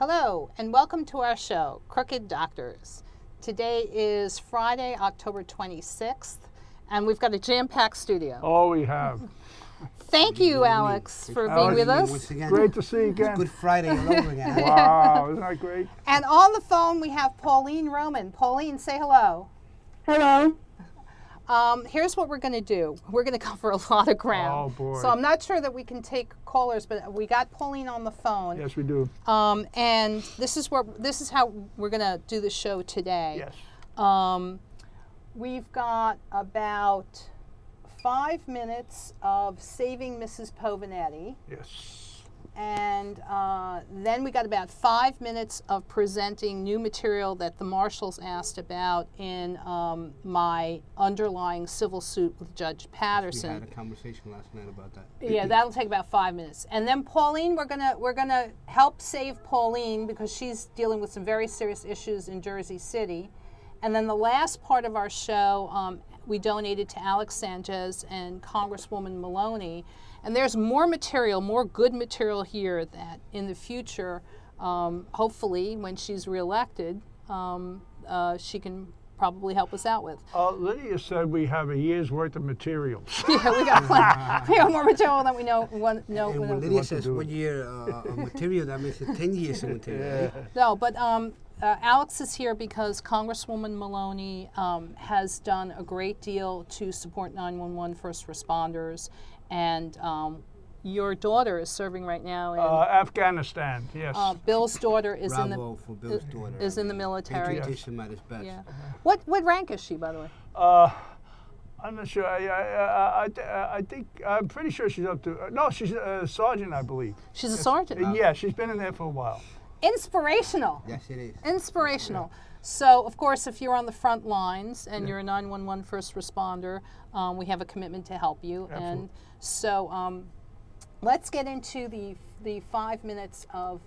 Hello, and welcome to our show, Crooked Doctors. Today is Friday, October 26th, and we've got a jam-packed studio. Oh, we have. Thank you, Alex, for being with us. Great to see you again. Good Friday all over again. Wow, isn't that great? And on the phone, we have Pauline Roman. Pauline, say hello. Hello. Here's what we're going to do. We're going to cover a lot of ground. Oh, boy. So I'm not sure that we can take callers, but we got Pauline on the phone. Yes, we do. And this is how we're going to do the show today. Yes. We've got about 5 minutes of saving Mrs. Povenetti. Yes. And then we got about 5 minutes of presenting new material that the marshals asked about in my underlying civil suit with Judge Patterson. We had a conversation last night about that. Yeah, that'll take about 5 minutes. And then Pauline, we're gonna help save Pauline because she's dealing with some very serious issues in Jersey City. And then the last part of our show, we donated to Alex Sanchez and Congresswoman Maloney. And there's more material, more good material here that in the future, hopefully when she's reelected, she can probably help us out with. Lydia said we have a year's worth of materials. Yeah, we got more material than we know. And when Lydia says 1 year of material, that makes it 10 years of material. Yeah. No, but Alex is here because Congresswoman Maloney has done a great deal to support 911 first responders. And your daughter is serving right now in Afghanistan, yes. Bill's daughter is Bravo for Bill's daughter. is in the military. Patriotism at its best. Yeah. What rank is she, by the way? I'm not sure. I think, I'm pretty sure she's up to, no, she's a sergeant, I believe. She's a sergeant? Yeah, she's been in there for a while. Inspirational. Yes, it is. Inspirational. So, of course, if you're on the front lines and you're a 911 first responder, we have a commitment to help you. Absolutely. And so let's get into the 5 minutes of,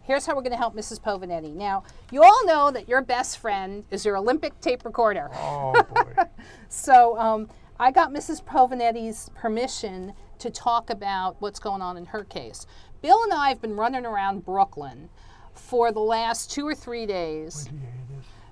here's how we're going to help Mrs. Povenetti. Now, you all know that your best friend is your Olympic tape recorder. Oh, boy. So I got Mrs. Povenetti's permission to talk about what's going on in her case. Bill and I have been running around Brooklyn for the last 2 or 3 days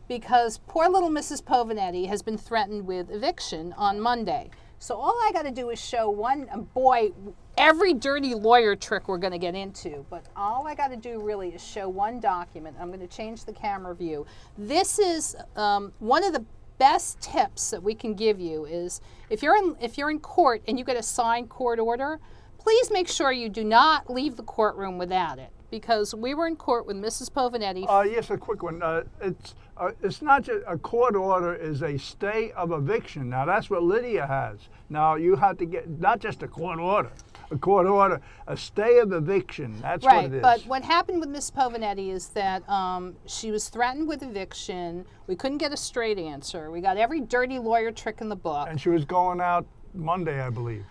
because poor little Mrs. Povenetti has been threatened with eviction on Monday. So all I got to do is show one, boy, every dirty lawyer trick we're going to get into, but all I got to do really is show one document. I'm going to change the camera view. This is one of the best tips that we can give you is if you're in court and you get a signed court order, please make sure you do not leave the courtroom without it, because we were in court with Mrs. Povenetti. Yes, a quick one. It's not just a court order; is a stay of eviction. Now that's what Lydia has. Now you have to get not just a court order, a stay of eviction. That's right, what it is. But what happened with Miss Povenetti is that she was threatened with eviction. We couldn't get a straight answer. We got every dirty lawyer trick in the book. And she was going out Monday, I believe.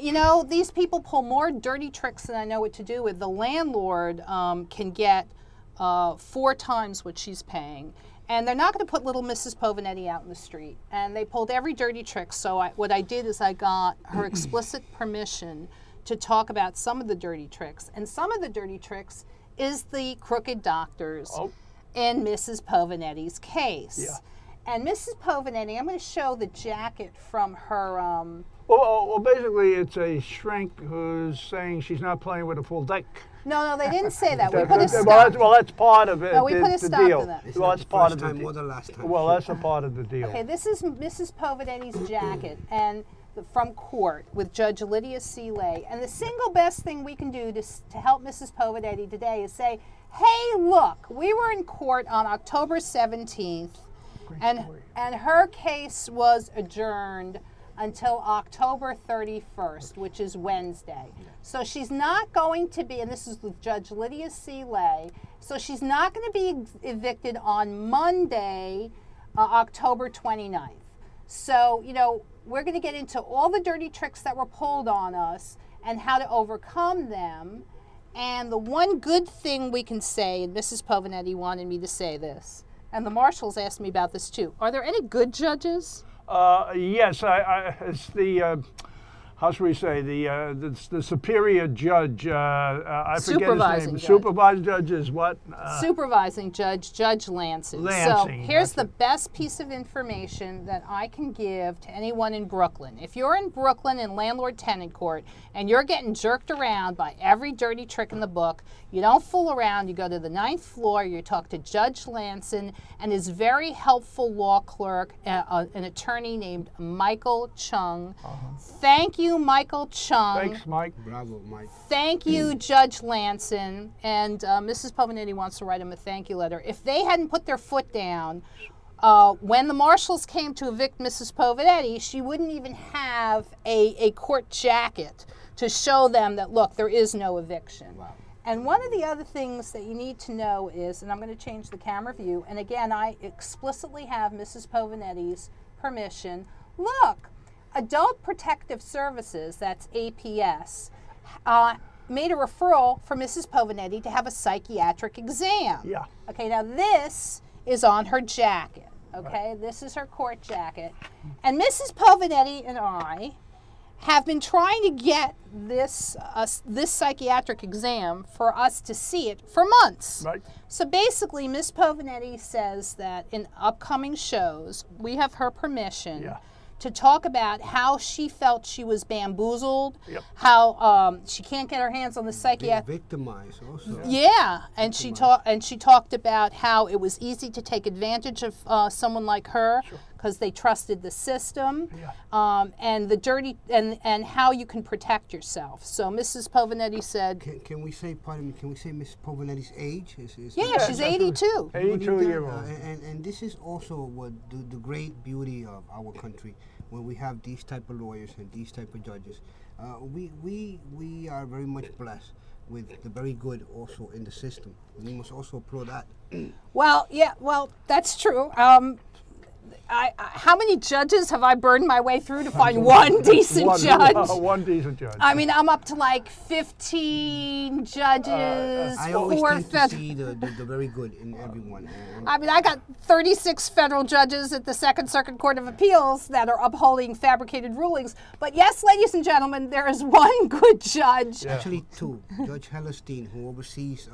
You know, these people pull more dirty tricks than I know what to do with. The landlord can get 4 times what she's paying. And they're not going to put little Mrs. Povenetti out in the street. And they pulled every dirty trick. So what I did is I got her explicit permission to talk about some of the dirty tricks. And some of the dirty tricks is the crooked doctors in Mrs. Povenetti's case. Yeah. And Mrs. Povenetti, I'm going to show the jacket from her... Well, basically, it's a shrink who's saying she's not playing with a full deck. No, they didn't say that. We put a stop. Well, that's part of it. No, we put a stop deal. to that. It's Well, not that's the part first of the time deal. or the last time. Well, that's a part of the deal. Okay, this is Mrs. Povenetti's jacket and from court with Judge Lydia Radin. And the single best thing we can do to help Mrs. Povenetti today is say, hey, look, we were in court on October 17th, and her case was adjourned until October 31st, which is Wednesday. So she's not going to be, and this is with Judge Lydia Radin, so she's not going to be evicted on Monday, October 29th. So, you know, we're going to get into all the dirty tricks that were pulled on us and how to overcome them. And the one good thing we can say, and Mrs. Povenetti wanted me to say this, and the marshals asked me about this too, are there any good judges? Yes, it's the how should we say, the superior judge, I forget his Supervising name. judge. Supervising judge is what? Supervising judge, Judge Lansing. So Lansing, here's that's the best piece of information that I can give to anyone in Brooklyn. If you're in Brooklyn in landlord-tenant court and you're getting jerked around by every dirty trick in the book, you don't fool around. You go to the 9th floor, you talk to Judge Lansing and his very helpful law clerk, an attorney named Michael Chung. Thank you, Michael Chung. Thanks, Mike. Bravo, Mike. Thank you, Judge Lansing. And Mrs. Povenetti wants to write him a thank you letter. If they hadn't put their foot down, when the marshals came to evict Mrs. Povenetti, she wouldn't even have a court jacket to show them that, look, there is no eviction. Wow. And one of the other things that you need to know is, and I'm going to change the camera view, and again, I explicitly have Mrs. Povenetti's permission. Look, Adult Protective Services, that's APS, made a referral for Mrs. Povenetti to have a psychiatric exam. Yeah. Okay, now this is on her jacket. Okay, this is her court jacket. And Mrs. Povenetti and I have been trying to get this psychiatric exam for us to see it for months. Right. So basically, Ms. Povenetti says that in upcoming shows, we have her permission to talk about how she felt she was bamboozled, how she can't get her hands on the psychiatric. Victimized also. Yeah, and she talked about how it was easy to take advantage of someone like her because they trusted the system, and the dirty and how you can protect yourself. So Mrs. Povenetti said, Can we say, pardon me, can we say Miss Povenetti's age? she's 82. 82-year-old. And this is also what the great beauty of our country, when we have these type of lawyers and these type of judges. We are very much blessed with the very good also in the system. We must also applaud that. Well, that's true. How many judges have I burned my way through to find one decent judge? One decent judge. I mean, I'm up to like 15 judges. I always tend to see the very good in everyone. I mean, I got 36 federal judges at the Second Circuit Court of Appeals that are upholding fabricated rulings. But yes, ladies and gentlemen, there is one good judge. Actually, two. Judge Hellerstein, who oversees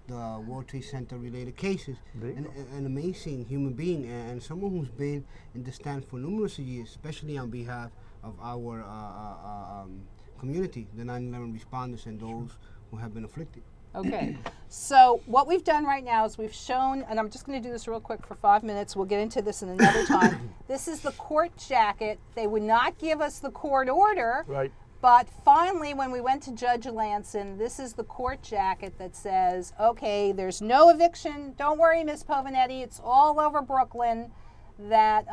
the World Trade Center related cases, an amazing human being and someone who's been in the stand for numerous years, especially on behalf of our community, the 9/11 responders and those who have been afflicted. Okay, so what we've done right now is we've shown, and I'm just going to do this real quick for 5 minutes, we'll get into this in another time. This is the court jacket. They would not give us the court order. Right. But finally, when we went to Judge Lansing, this is the court jacket that says, okay, there's no eviction. Don't worry, Ms. Povenetti. It's all over Brooklyn that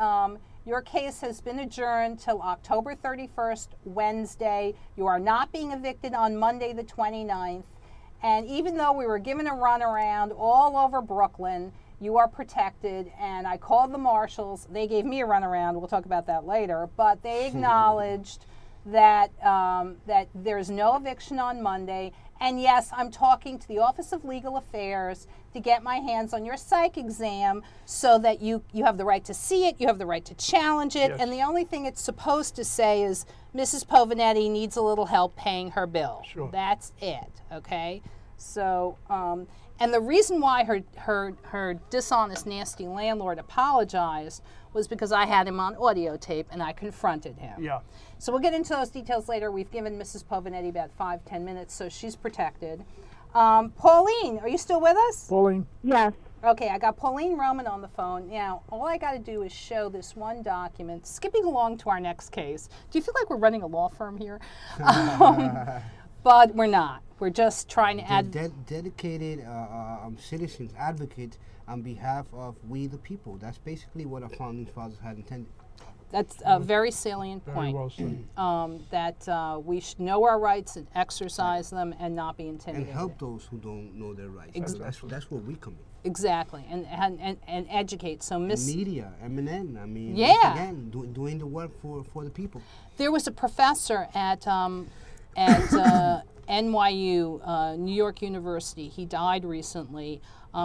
your case has been adjourned till October 31st, Wednesday. You are not being evicted on Monday the 29th. And even though we were given a runaround all over Brooklyn, you are protected. And I called the marshals. They gave me a runaround. We'll talk about that later. But they acknowledged that there's no eviction on Monday. And yes, I'm talking to the Office of Legal Affairs to get my hands on your psych exam so that you have the right to see it, you have the right to challenge it, and the only thing it's supposed to say is Mrs. Povenetti needs a little help paying her bill. Sure. That's it, okay? So, and the reason why her dishonest, nasty landlord apologized was because I had him on audio tape and I confronted him. Yeah. So we'll get into those details later. We've given Mrs. Povenetti about 5-10 minutes, so she's protected. Pauline, are you still with us? Pauline? Yes. Okay, I got Pauline Roman on the phone. Now, all I got to do is show this one document, skipping along to our next case. Do you feel like we're running a law firm here? But we're not. We're just trying to add... Dedicated citizens, advocates on behalf of we the people. That's basically what our founding fathers had intended. That's a very salient point. Very well said. That we should know our rights and exercise them and not be intimidated. And help those who don't know their rights. That's where we come in. Exactly, and educate. So media, MNN, I mean, again, doing the work for the people. There was a professor at NYU, New York University. He died recently.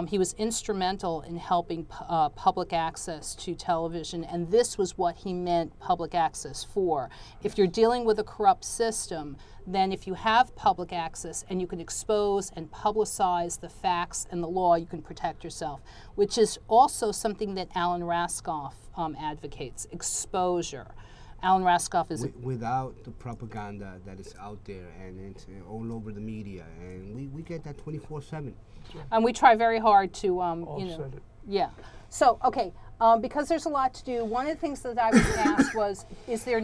He was instrumental in helping public access to television, and this was what he meant public access for. If you're dealing with a corrupt system, then if you have public access and you can expose and publicize the facts and the law, you can protect yourself, which is also something that Alan Raskoff advocates, exposure. Alan Raskoff is without the propaganda that is out there and it's all over the media, and we get that 24/7. And we try very hard to, Offset it. yeah. So, okay, because there's a lot to do, one of the things that I was asked was, is there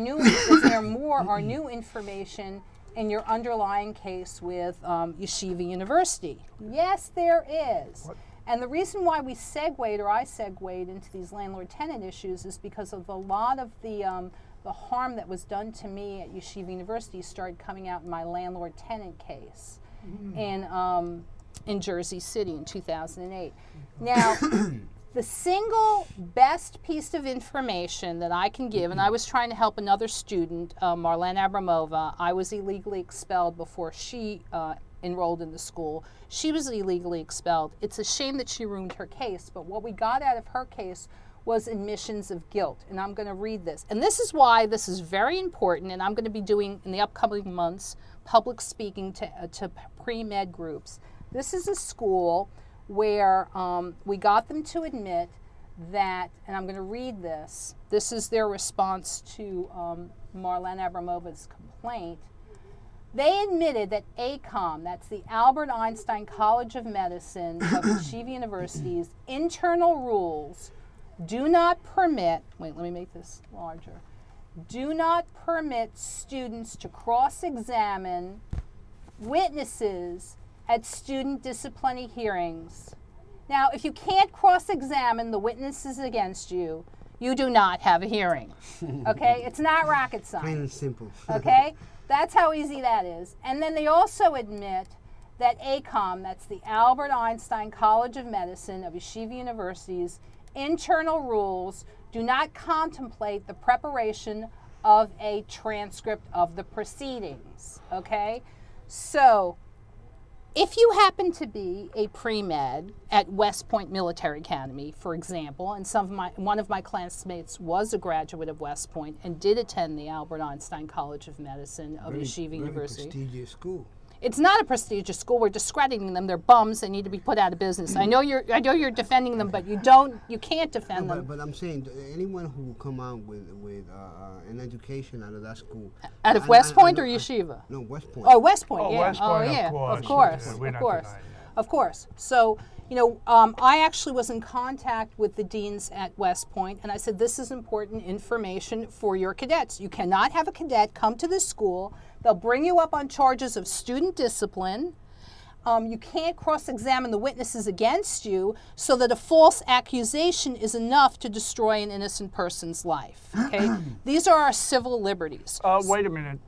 more or new information in your underlying case with Yeshiva University? Yes, there is. What? And the reason why I segued into these landlord-tenant issues is because of a lot of the harm that was done to me at Yeshiva University started coming out in my landlord-tenant case in Jersey City in 2008. Now, the single best piece of information that I can give, and I was trying to help another student, Marlene Abramova. I was illegally expelled before she enrolled in the school. She was illegally expelled. It's a shame that she ruined her case, but what we got out of her case was admissions of guilt. And I'm going to read this. And this is why this is very important, and I'm going to be doing, in the upcoming months, public speaking to pre-med groups. This is a school where we got them to admit that, and I'm going to read this. This is their response to Marlene Abramova's complaint. They admitted that ACOM, that's the Albert Einstein College of Medicine of Yeshiva University's internal rules, do not permit, wait, let me make this larger, do not permit students to cross-examine witnesses at student disciplinary hearings. Now, if you can't cross-examine the witnesses against you, you do not have a hearing, okay? It's not rocket science. Plain and simple. Okay? That's how easy that is. And then they also admit that ACOM, that's the Albert Einstein College of Medicine of Yeshiva University's internal rules, do not contemplate the preparation of a transcript of the proceedings, okay? So, if you happen to be a pre-med at West Point Military Academy, for example, and one of my classmates was a graduate of West Point and did attend the Albert Einstein College of Medicine of Yeshiva University. Very prestigious school. It's not a prestigious school. We're discrediting them. They're bums. They need to be put out of business. I know you're defending them, but you can't defend them. But I'm saying anyone who will come out with an education out of that school. Out of West Point or Yeshiva? No, West Point. Oh, West Point. Oh, yeah. West Point, yeah. of Of course. We're not Of course. denying that. Of course. So, I actually was in contact with the deans at West Point, and I said, this is important information for your cadets. You cannot have a cadet come to this school. They'll bring you up on charges of student discipline. You can't cross-examine the witnesses against you so that a false accusation is enough to destroy an innocent person's life. Okay? These are our civil liberties. Wait a minute.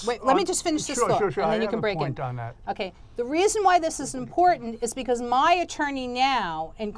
Wait, let me just finish this thought, Sure. and then I you can have break a point it. on that. Okay. The reason why this is important is because my attorney now and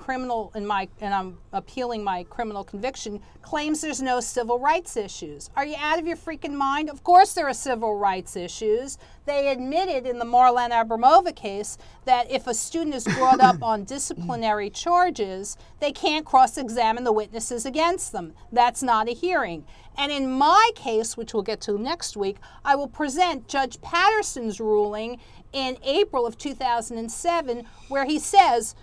I'm appealing my criminal conviction claims there's no civil rights issues. Are you out of your freaking mind? Of course there are civil rights issues. They admitted in the Marlene Abramova case that if a student is brought up on disciplinary charges, they can't cross-examine the witnesses against them. That's not a hearing. And in my case, which we'll get to next week, I will present Judge Patterson's ruling in April of 2007, where he says,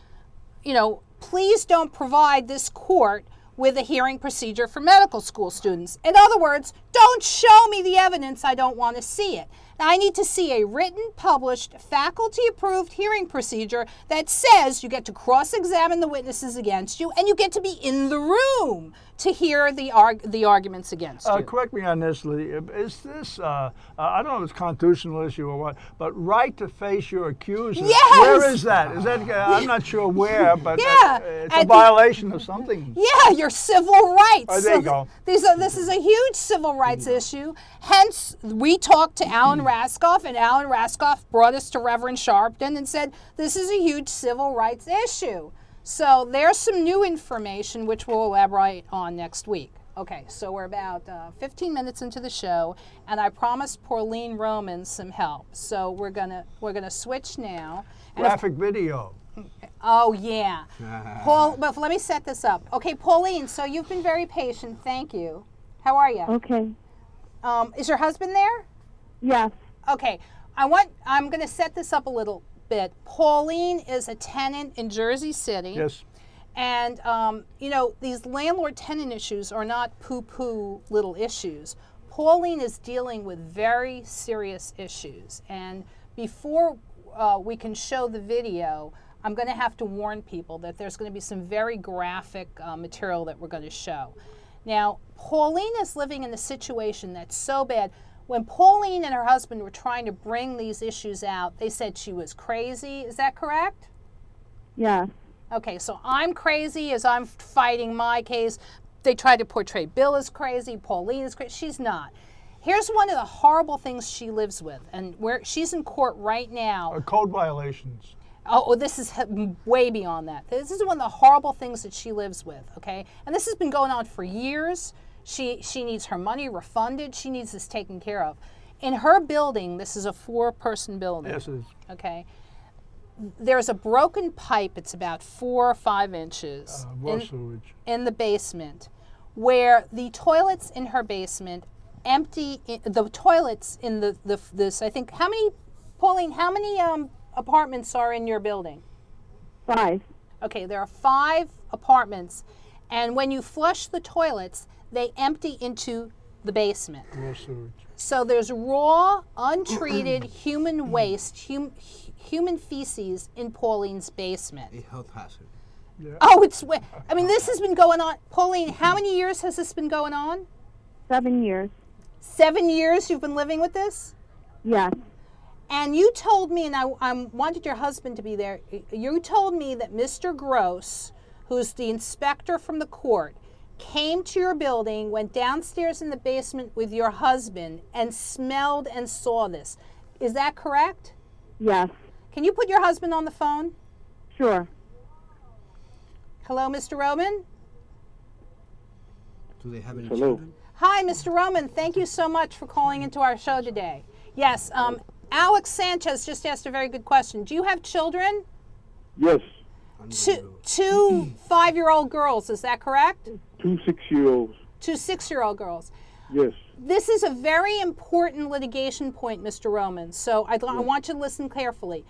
please don't provide this court with a hearing procedure for medical school students. In other words, don't show me the evidence. I don't want to see it. Now, I need to see a written, published, faculty-approved hearing procedure that says you get to cross-examine the witnesses against you and you get to be in the room to hear the arguments against you. Correct me on this, Lydia. Is this, I don't know if it's a constitutional issue or what, but right to face your accuser? Yes! Where is that? Is that? I'm not sure where, but Yeah. It's a violation of something. Yeah, your civil rights. Oh, there you go. This is a huge civil rights issue. Hence, we talked to Alan Raskoff, and Alan Raskoff brought us to Reverend Sharpton and said, this is a huge civil rights issue. So there's some new information which we'll elaborate on next week. Okay, so we're about 15 minutes into the show, and I promised Pauline Roman some help. So we're gonna switch now. And Graphic video. oh yeah, Paul. But let me set this up. Okay, Pauline. So you've been very patient. Thank you. How are you? Okay. Is your husband there? Yes. Okay. I'm going to set this up a little bit. Pauline is a tenant in Jersey City. Yes. And, these landlord-tenant issues are not poo-poo little issues. Pauline is dealing with very serious issues. And before we can show the video, I'm going to have to warn people that there's going to be some very graphic material that we're going to show. Now, Pauline is living in a situation that's so bad. When Pauline and her husband were trying to bring these issues out, they said she was crazy. Is that correct? Yes. Okay, so I'm crazy as I'm fighting my case. They tried to portray Bill as crazy, Pauline is crazy. She's not. Here's one of the horrible things she lives with, and where she's in court right now. Code violations. Oh, this is way beyond that. This is one of the horrible things that she lives with, okay? And this has been going on for years. She needs her money refunded. She needs this taken care of. In her building, this is a 4-person building. Yes, it is. Okay. There's a broken pipe. It's about 4 or 5 inches Sewage. in the basement, where the toilets in her basement empty. The toilets in this. I think how many, Pauline? How many apartments are in your building? 5. Okay, there are 5 apartments, and when you flush the toilets, they empty into the basement. Raw sewage. So there's raw, untreated human waste, human feces in Pauline's basement. A health hazard. Yeah. Oh, this has been going on. Pauline, how many years has this been going on? 7 years. 7 years you've been living with this? Yes. And you told me, and I wanted your husband to be there, you told me that Mr. Gross, who's the inspector from the court, came to your building, went downstairs in the basement with your husband, and smelled and saw this. Is that correct? Yes. Can you put your husband on the phone? Sure. Hello, Mr. Roman? Do they have any Hello. children? Hi, Mr. Roman. Thank you so much for calling into our show today. Yes, Alex Sanchez just asked a very good question. Do you have children? Yes, Two 5-year-old girls, is that correct? 2 6-year-olds. 2 6-year-old girls. Yes. This is a very important litigation point, Mr. Roman, so I want you to listen carefully.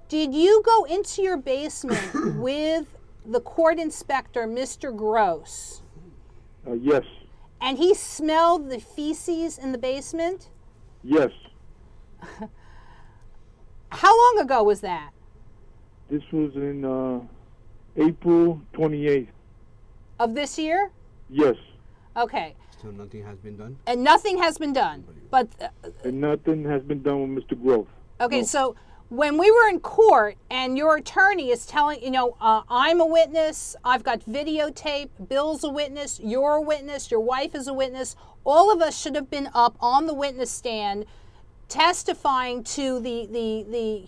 Did you go into your basement with the court inspector, Mr. Gross, Yes. and he smelled the feces in the basement? Yes. How long ago was that? This was in April 28th. Of this year? Yes. Okay. Still nothing has been done? And nothing has been done. But And nothing has been done with Mr. Grove. okay, No. so when we were in court and your attorney is telling, I'm a witness, I've got videotape, Bill's a witness, you're a witness, your wife is a witness, all of us should have been up on the witness stand testifying to the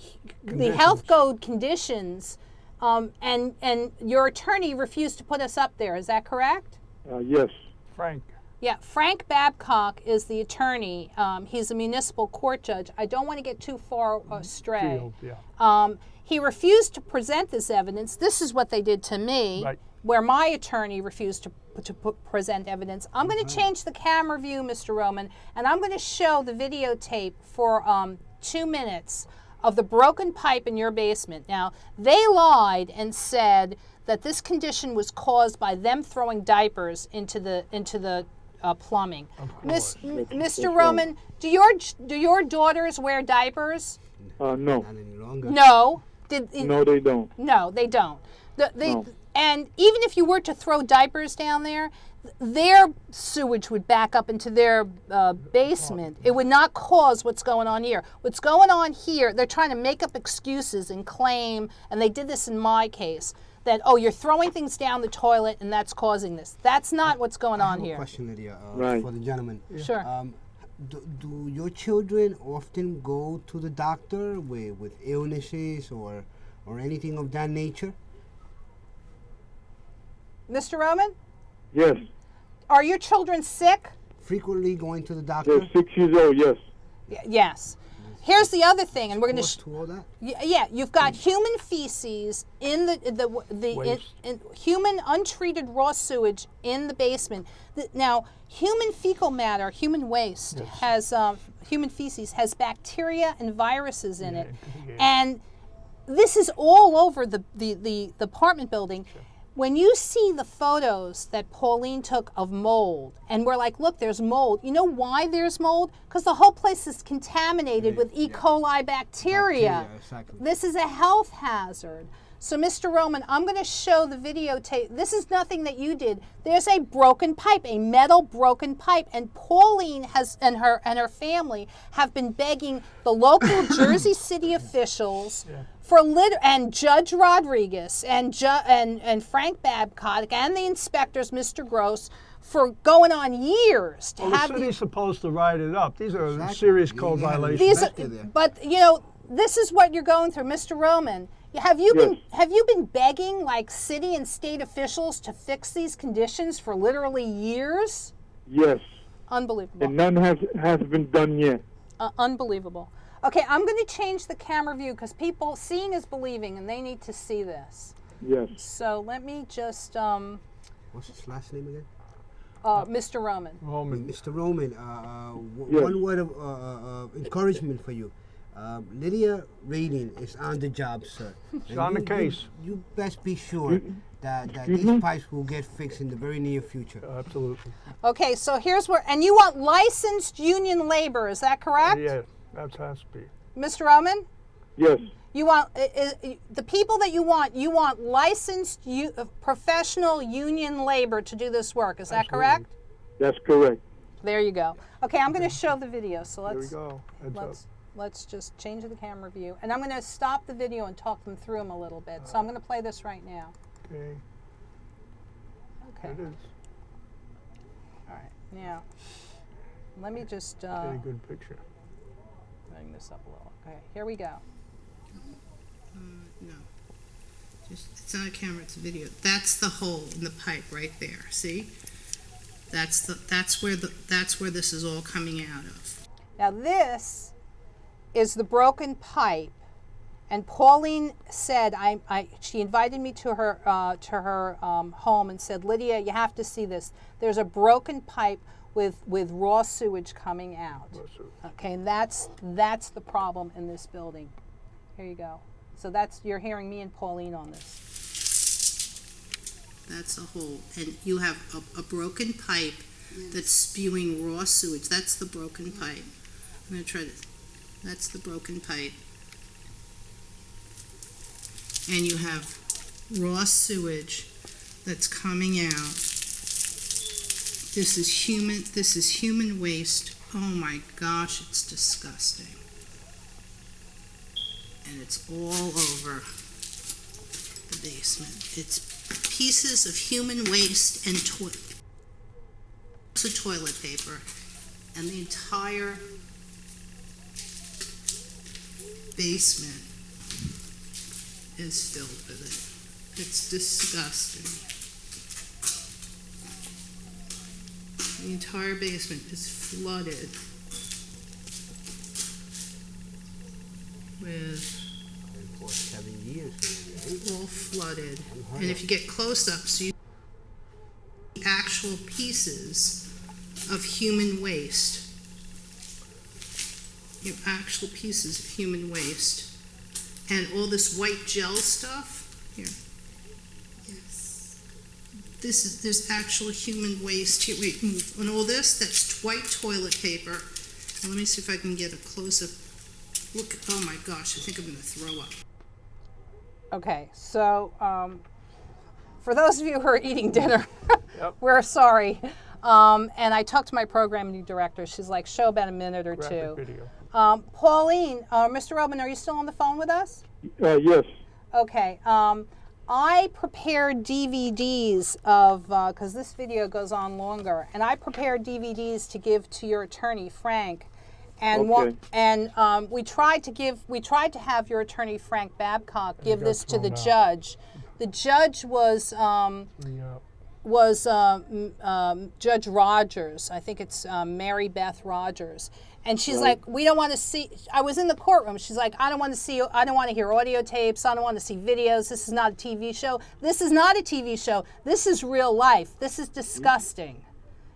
health code conditions, and your attorney refused to put us up there. Is that correct? Yes. Frank. Yeah, Frank Babcock is the attorney. He's a municipal court judge. I don't want to get too far astray. Field, yeah. He refused to present this evidence. This is what they did to me, Right. where my attorney refused to present evidence. I'm going to change the camera view, Mr. Roman, and I'm going to show the videotape for 2 minutes of the broken pipe in your basement. Now, they lied and said that this condition was caused by them throwing diapers into the plumbing. Mr. Roman, do your daughters wear diapers? No. Not any longer. No. No, they don't. No, they don't. No. And even if you were to throw diapers down there, their sewage would back up into their basement. It would not cause what's going on here. What's going on here, they're trying to make up excuses and claim, and they did this in my case, that, you're throwing things down the toilet and that's causing this. That's not what's going on I have here. a question, Lydia, Right. for the gentleman. Sure. Do your children often go to the doctor with illnesses or anything of that nature? Mr. Roman? Yes. Are your children sick? Frequently going to the doctor. They're 6 years old, yes. Yes. Here's the other thing, and we're going Close to all that. Yeah, you've got human feces in the human untreated raw sewage in the basement. Now, human fecal matter, human waste has human feces has bacteria and viruses in it, and this is all over the apartment building. Sure. When you see the photos that Pauline took of mold, and we're like, look, there's mold. You know why there's mold? Because the whole place is contaminated with E. coli bacteria. Exactly. This is a health hazard. So, Mr. Roman, I'm going to show the videotape. This is nothing that you did. There's a broken pipe, a metal broken pipe, and Pauline and her family have been begging the local Jersey City officials and Judge Rodriguez and Frank Babcock and the inspectors, Mr. Gross, for going on years to have the city's supposed to write it up. These are serious code violations. But this is what you're going through, Mr. Roman. Have you been begging like city and state officials to fix these conditions for literally years? Yes. Unbelievable. And none has been done yet. Unbelievable. Okay, I'm going to change the camera view because people seeing is believing, and they need to see this. Yes. So let me just. What's his last name again? Mr. Roman. Mr. Roman, one word of encouragement for you. Lydia Radin is on the job, sir. She's on the case. You best be sure that these pipes will get fixed in the very near future. Absolutely. Okay, so here's where, and you want licensed union labor, is that correct? Yes, that has to be. Mr. Roman? Yes. You want, the people that you want licensed professional union labor to do this work, is that correct? That's correct. There you go. Okay, I'm going to show the video, so let's. There we go. Let's just change the camera view. And I'm going to stop the video and talk them through them a little bit. So I'm going to play this right now. Okay. Okay. It is. All right. Now, let me just Get a good picture. bring this up a little. Okay, here we go. No. It's not a camera, it's a video. That's the hole in the pipe right there. See? That's where this is all coming out of. Now this is the broken pipe, and Pauline said, she invited me to her home and said, Lydia, you have to see this. There's a broken pipe with raw sewage coming out. Okay, and that's the problem in this building. Here you go. So you're hearing me and Pauline on this. That's a hole, and you have a broken pipe that's spewing raw sewage. That's the broken pipe. I'm going to try to. That's the broken pipe. And you have raw sewage that's coming out. This is human waste. Oh my gosh, it's disgusting. And it's all over the basement. It's pieces of human waste and toilet paper, and the entire basement is filled with it. It's disgusting. The entire basement is flooded with For 7 years. all flooded. And if you get close up, so you see actual pieces of human waste. You have actual pieces of human waste. And all this white gel stuff, here. Yes. There's actual human waste here. Wait, move. And all this, that's white toilet paper. And let me see if I can get a close-up. Look, oh my gosh, I think I'm gonna throw up. Okay, so for those of you who are eating dinner, we're sorry. And I talked to my programming director. She's like, show about a minute or two. Video. Pauline, Mr. Robin, are you still on the phone with us? Yes. Okay. I prepared DVDs of, because this video goes on longer, and I prepared DVDs to give to your attorney, Frank. And Okay. we tried to have your attorney, Frank Babcock, give this to the judge. The judge was was Judge Rogers. I think it's Mary Beth Rogers. And she's like, we don't want to see, I was in the courtroom. She's like, I don't want to see, I don't want to hear audio tapes. I don't want to see videos. This is not a TV show. This is not a TV show. This is real life. This is disgusting.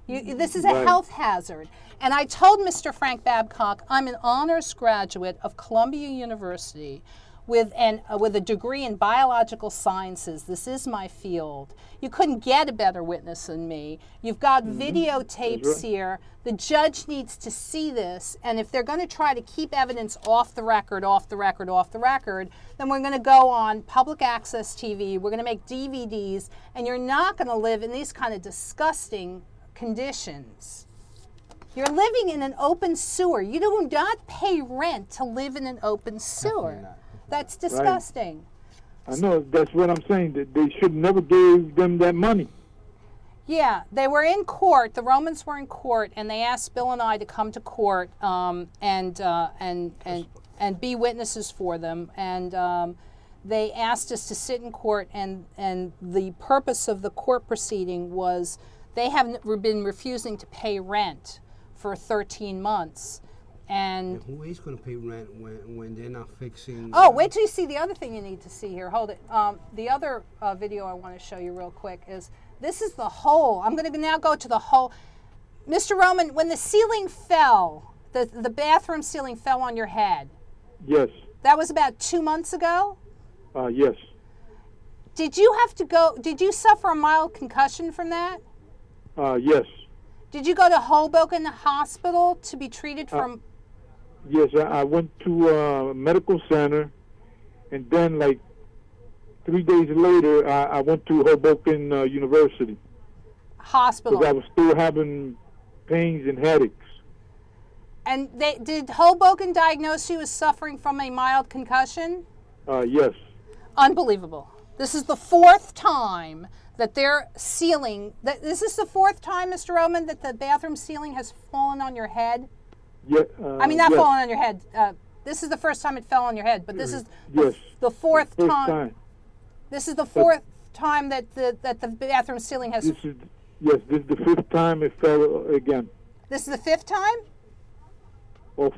This is a health hazard. And I told Mr. Frank Babcock, I'm an honors graduate of Columbia University with a degree in biological sciences. This is my field. You couldn't get a better witness than me. You've got videotapes here. The judge needs to see this, and if they're going to try to keep evidence off the record, then we're going to go on public access TV. We're going to make DVDs, and you're not going to live in these kind of disgusting conditions. You're living in an open sewer. You do not pay rent to live in an open sewer. That's disgusting. I know, that's what I'm saying, that they should never give them that money. Yeah, they were in court. The Romans were in court, and they asked Bill and I to come to court and be witnesses for them. And they asked us to sit in court, and the purpose of the court proceeding was they have been refusing to pay rent for 13 months. And who is going to pay rent when they're not fixing? Oh, wait till you see the other thing you need to see here. Hold it. The other video I want to show you real quick is, this is the hole. I'm going to now go to the hole. Mr. Roman, when the ceiling fell, the bathroom ceiling fell on your head. Yes. That was about 2 months ago? Yes. Did you suffer a mild concussion from that? Yes. Did you go to Hoboken Hospital to be treated from? Yes, I went to a medical center, and then like 3 days later, I went to Hoboken University. Hospital. Because I was still having pains and headaches. And did Hoboken diagnose you as suffering from a mild concussion? Yes. Unbelievable. This is the fourth time that their ceiling, this is the fourth time, Mr. Roman, that the bathroom ceiling has fallen on your head? Yeah. I mean, not yes. fallen on your head. This is the first time it fell on your head, but this is yes. the fourth First time. This is the fourth time that the bathroom ceiling has. This is the fifth time it fell again. This is the fifth time? Or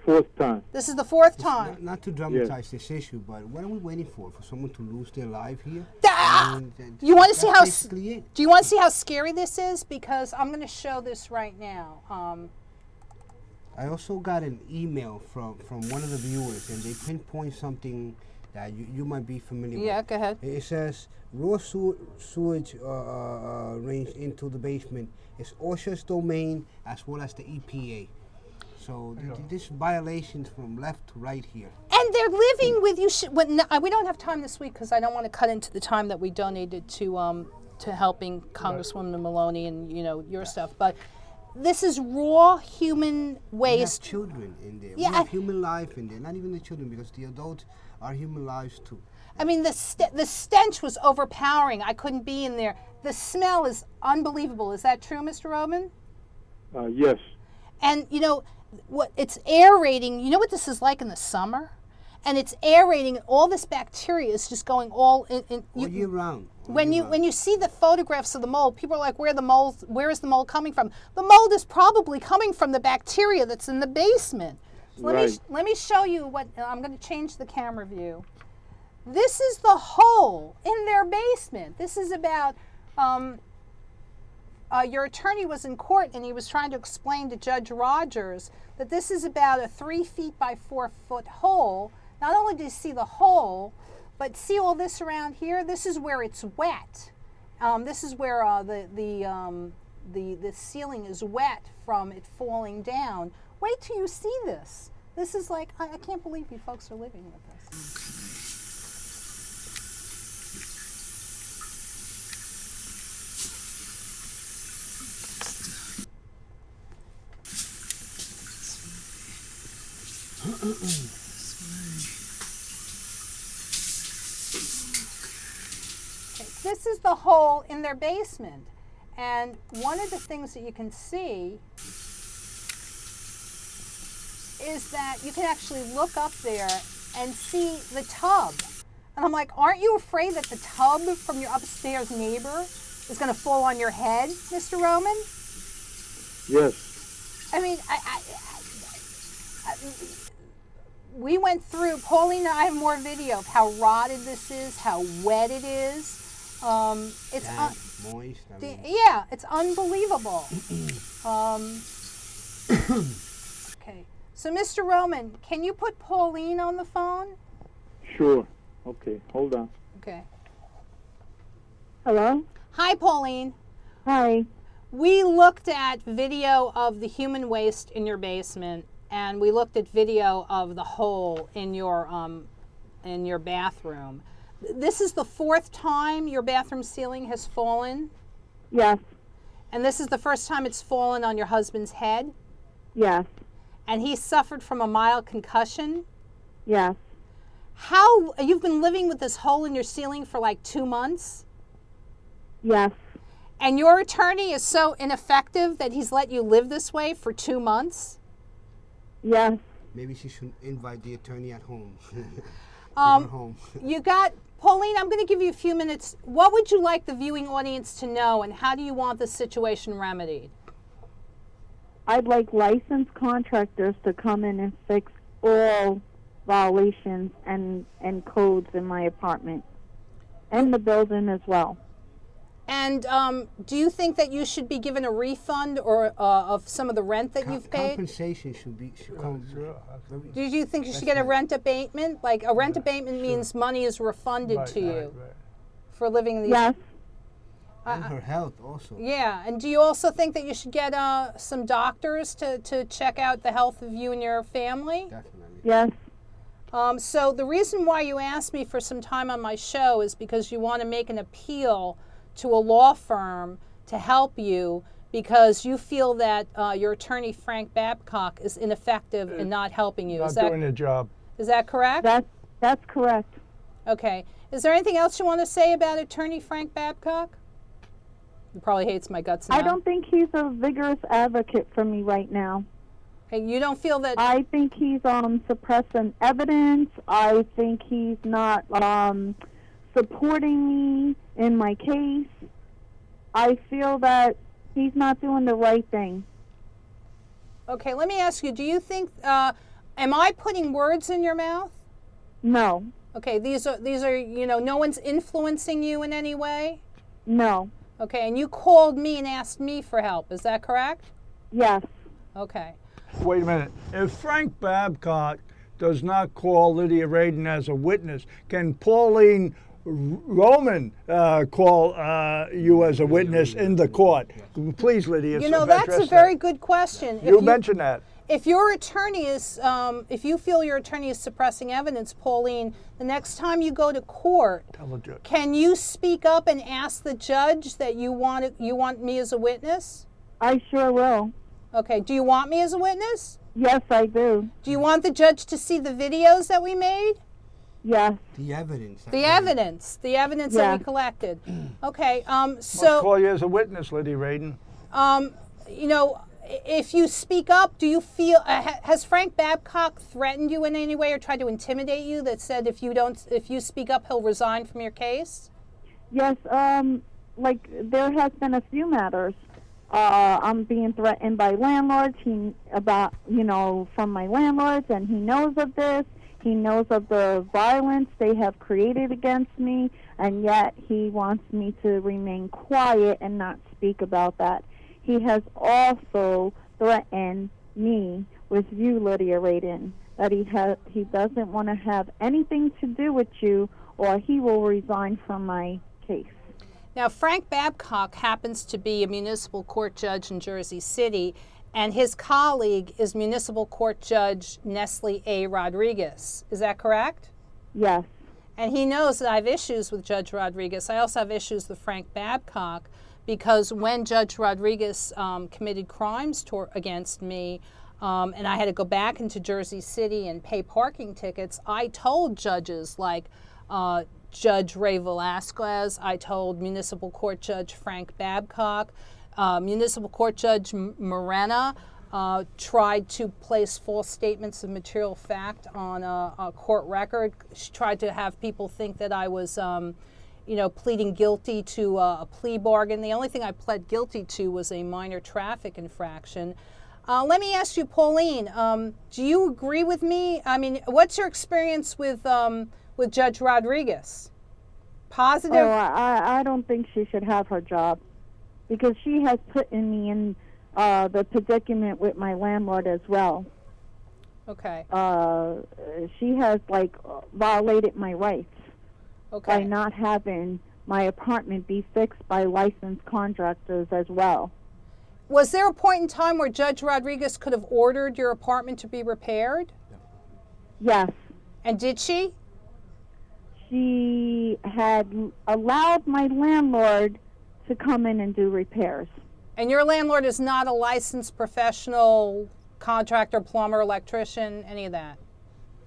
fourth time. This is the fourth time. Not to dramatize this issue, but what are we waiting for? For someone to lose their life here? You want to see how? Basically it. Do you want to see how scary this is? Because I'm going to show this right now. I also got an email from one of the viewers, and they pinpoint something that you might be familiar with. Yeah, go ahead. It says raw sewage range into the basement is OSHA's domain as well as the EPA. So this violations from left to right here. And they're living with you. We don't have time this week because I don't want to cut into the time that we donated to helping Congresswoman Maloney and your stuff. But this is raw human waste. We have children in there. Yeah, we have human life in there. Not even the children, because the adults are human lives too. I mean, the stench was overpowering. I couldn't be in there. The smell is unbelievable. Is that true, Mr. Roman? Yes. And what it's aerating. You know what this is like in the summer? And it's aerating, and all this bacteria is just going all in All year round. When you see the photographs of the mold, people are like, where is the mold coming from? The mold is probably coming from the bacteria that's in the basement. Right. Let me show you what, I'm going to change the camera view. This is the hole in their basement. This is about, your attorney was in court and he was trying to explain to Judge Rogers that this is about a 3 feet by 4 foot hole. Not only do you see the hole, but see all this around here? This is where it's wet. This is where the ceiling is wet from it falling down. Wait till you see this. This is like, I can't believe you folks are living with this. This is the hole in their basement. And one of the things that you can see is that you can actually look up there and see the tub. And I'm like, aren't you afraid that the tub from your upstairs neighbor is going to fall on your head, Mr. Roman? Yes. I mean, we went through, Pauline and I have more video of how rotted this is, how wet it is. It's Damp, moist. yeah, it's unbelievable. Okay, so Mr. Roman, can you put Pauline on the phone? Sure. Okay, hold on. Okay. Hello? Hi, Pauline. Hi. We looked at video of the human waste in your basement, and we looked at video of the hole in your bathroom. This is the 4th time your bathroom ceiling has fallen, Yes. and this is the first time it's fallen on your husband's head, Yes. and he suffered from a mild concussion. Yes. How, you've been living with this hole in your ceiling for like 2 months, Yes. and your attorney is so ineffective that he's let you live this way for 2 months? Yes. Maybe she should invite the attorney at home. To her home. You got, Pauline, I'm going to give you a few minutes. What would you like the viewing audience to know, and how do you want this situation remedied? I'd like licensed contractors to come in and fix all violations and codes in my apartment and the building as well. And do you think that you should be given a refund or of some of the rent that you've paid? Compensation should come. Do you think you should get a rent abatement? Like a rent abatement means money is refunded to you for living in these. Yes. And her health also. Yeah, and do you also think that you should get some doctors to check out the health of you and your family? Definitely. Yes. So the reason why you asked me for some time on my show is because you want to make an appeal to a law firm to help you because you feel that your attorney, Frank Babcock, is ineffective and not helping you. Not doing the job. Is that correct? That's correct. Okay. Is there anything else you want to say about attorney Frank Babcock? He probably hates my guts now. I don't think he's a vigorous advocate for me right now. Okay, you don't feel that... I think he's suppressing evidence. I think he's not supporting me in my case. I feel that he's not doing the right thing. Okay, let me ask you, do you think, am I putting words in your mouth? No. Okay, these are, no one's influencing you in any way? No. Okay, and you called me and asked me for help, is that correct? Yes. Okay. Wait a minute. If Frank Babcock does not call Lydia Radin as a witness, can Pauline Roman call you as a witness in the court? Please, Lydia. That's a very good question. You mentioned that. If your attorney is, if you feel your attorney is suppressing evidence, Pauline, the next time you go to court, Tell the judge. Can you speak up and ask the judge that you want me as a witness? I sure will. Okay. Do you want me as a witness? Yes, I do. Do you want the judge to see the videos that we made? Yes. The evidence. The evidence that we collected. Okay. Must call you as a witness, Lydia Radin. If you speak up, do you feel has Frank Babcock threatened you in any way or tried to intimidate you? That said, if you speak up, he'll resign from your case. Yes. There has been a few matters. I'm being threatened by landlords. From my landlords, and he knows of this. He knows of the violence they have created against me, and yet he wants me to remain quiet and not speak about that. He has also threatened me with you, Lydia Radin, that he doesn't want to have anything to do with you, or he will resign from my case. Now, Frank Babcock happens to be a municipal court judge in Jersey City, and his colleague is municipal court judge Nestle A. Rodriguez. Is that correct? Yes. And he knows that I have issues with Judge Rodriguez. I also have issues with Frank Babcock because when Judge Rodriguez committed crimes against me, and I had to go back into Jersey City and pay parking tickets, I told judges like Judge Ray Velasquez, I told Municipal Court Judge Frank Babcock, Municipal Court Judge Morena tried to place false statements of material fact on a court record. She tried to have people think that I was pleading guilty to a plea bargain. The only thing I pled guilty to was a minor traffic infraction. Let me ask you, Pauline, do you agree with me? I mean, what's your experience with Judge Rodriguez? Positive? Oh, I don't think she should have her job, because she has put me in the predicament with my landlord as well. Okay. She has violated my rights Okay. by not having my apartment be fixed by licensed contractors as well. Was there a point in time where Judge Rodriguez could have ordered your apartment to be repaired? Yes. And did she? She had allowed my landlord to come in and do repairs. And your landlord is not a licensed professional contractor, plumber, electrician, any of that?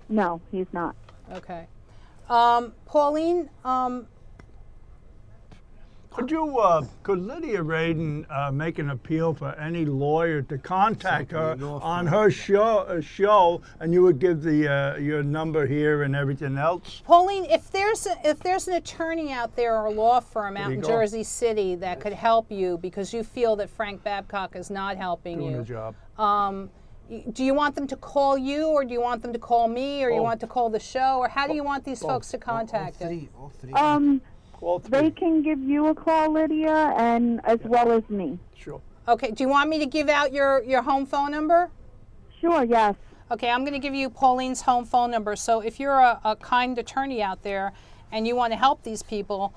No, he's not. Okay. Pauline, could Lydia Radin make an appeal for any lawyer to contact her on her show, and you would give your number here and everything else? Pauline, if there's an attorney out there or a law firm out in go. Jersey City that could help you because you feel that Frank Babcock is not helping Doing you, a job. Do you want them to call you, or do you want them to call me, or you want to call the show, or how do you want these folks to contact you? All three. All three. They can give you a call, Lydia, and as well as me. Sure. Okay, do you want me to give out your home phone number? Sure, yes. Okay, I'm going to give you Pauline's home phone number. So if you're a kind attorney out there and you want to help these people,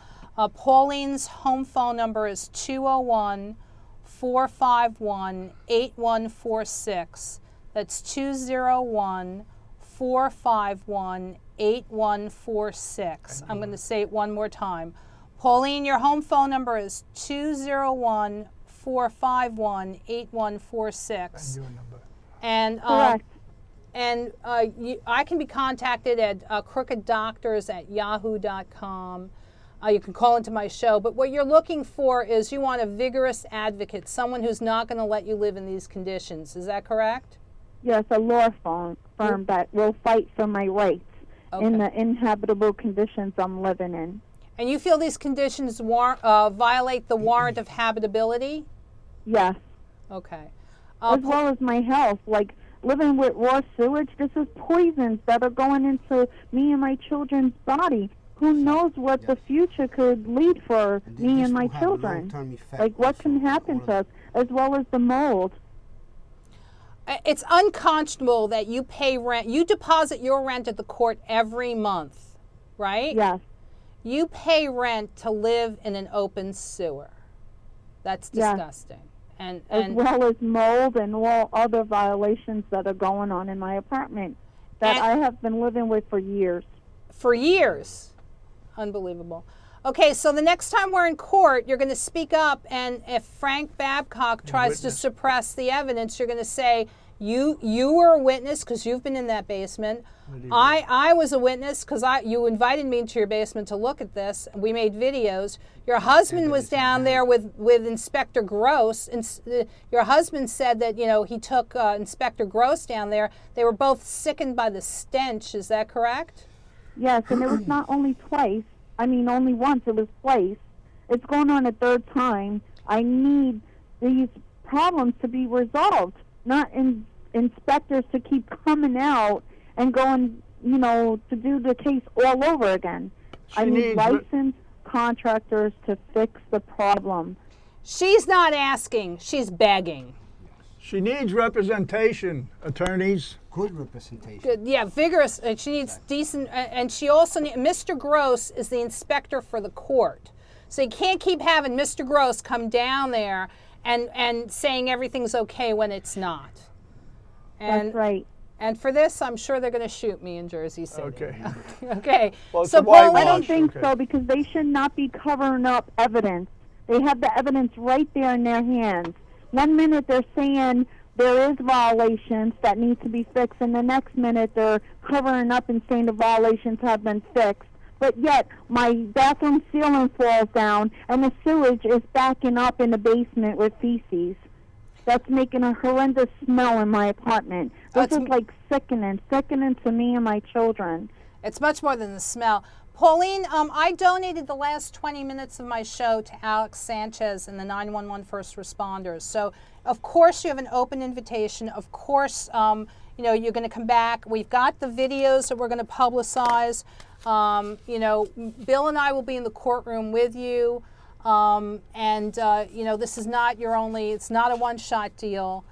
Pauline's home phone number is 201-451-8146. That's 201-451-8146. I'm going to say it one more time. Pauline, your home phone number is 201-451-8146. Your number. And Correct. And I can be contacted at CrookedDoctors@yahoo.com. You can call into my show. But what you're looking for is you want a vigorous advocate, someone who's not going to let you live in these conditions. Is that correct? Yes, a law firm that will fight for my rights in the inhabitable conditions I'm living in. And you feel these conditions violate the warrant of habitability? Yes. Okay. As well as my health. Like living with raw sewage, this is poisons that are going into me and my children's body. Who knows what the future could lead for me and my children? Like what can happen to us, as well as the mold. It's unconscionable that you pay rent. You deposit your rent at the court every month, right? Yes. You pay rent to live in an open sewer. That's disgusting. And as well as mold and all other violations that are going on in my apartment that I have been living with for years. For years. Unbelievable. Okay, so the next time we're in court, you're going to speak up, and if Frank Babcock tries to suppress the evidence, you're going to say, you were a witness because you've been in that basement. I was a witness because you invited me into your basement to look at this. We made videos. Your husband was down there with Inspector Gross. Your husband said that, he took Inspector Gross down there. They were both sickened by the stench. Is that correct? Yes, and it was not only twice. I mean, only once. It was twice. It's going on a third time. I need these problems to be resolved, not inspectors to keep coming out and going, to do the case all over again. I need licensed contractors to fix the problem. She's not asking. She's begging. She needs representation, attorneys. Good representation. Good, yeah, vigorous. And she needs decent. And she also Mr. Gross is the inspector for the court, so you can't keep having Mr. Gross come down there and saying everything's okay when it's not. And, that's right. And for this, I'm sure they're going to shoot me in Jersey City. Okay. Okay. Well, so Pauline, I don't think so, because they should not be covering up evidence. They have the evidence right there in their hands. One minute they're saying there is violations that need to be fixed, and the next minute they're covering up and saying the violations have been fixed. But yet my bathroom ceiling falls down and the sewage is backing up in the basement with feces. That's making a horrendous smell in my apartment. This is like sickening to me and my children. It's much more than the smell. Pauline, I donated the last 20 minutes of my show to Alex Sanchez and the 911 first responders. So, of course, you have an open invitation. Of course, you're going to come back. We've got the videos that we're going to publicize. Bill and I will be in the courtroom with you. This is not it's not a one-shot deal.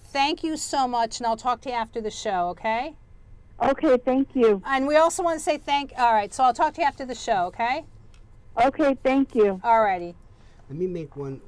Thank you so much, and I'll talk to you after the show, okay? Okay, thank you. And we also want to say all right, so I'll talk to you after the show, okay? Okay, thank you. All righty. Let me make one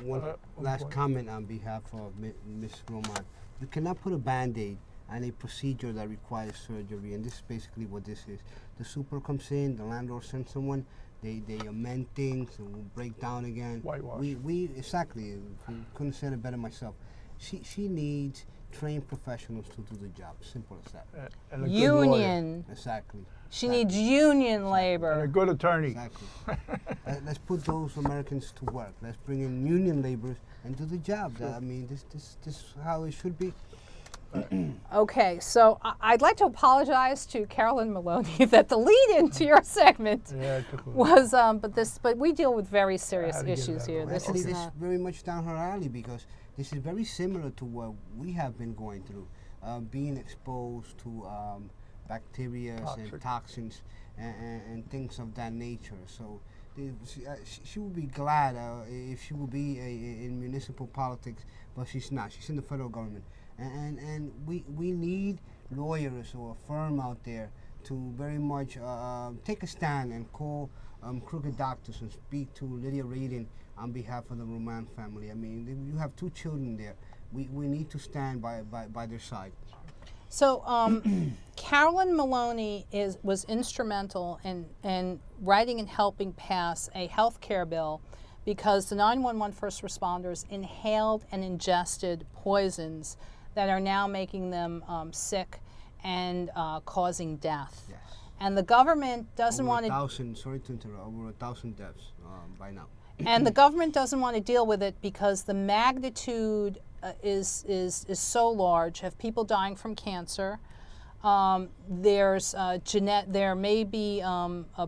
last comment on behalf of Ms. Roman. You cannot put a Band-Aid on a procedure that requires surgery, and this is basically what this is. The super comes in, the landlord sends someone, they amend things, and will break down again. Whitewash. We exactly, couldn't have said it better myself. She needs trained professionals to do the job. Simple as that. And a good Union. lawyer. Exactly. She needs union labor. And a good attorney. Exactly. Let's put those Americans to work. Let's bring in union laborers and do the job. Sure. This is how it should be. Okay, so I'd like to apologize to Carolyn Maloney that the lead into your segment was, but we deal with very serious issues here. This Actually, is this is very much down her alley because this is very similar to what we have been going through, being exposed to bacteria and toxins and things of that nature. So she would be glad if she would be in municipal politics, but she's not. She's in the federal government. And we need lawyers or a firm out there to very much take a stand and call CrookedDoctors and speak to Lidya Radin on behalf of the Roman family. I mean, you have 2 children there. We need to stand by their side. So Carolyn Maloney was instrumental in writing and helping pass a health care bill because the 911 first responders inhaled and ingested poisons that are now making them sick and causing death. Yes. And the government doesn't want to... Sorry to interrupt, over 1,000 deaths by now. And the government doesn't want to deal with it because the magnitude is so large of people dying from cancer. There may be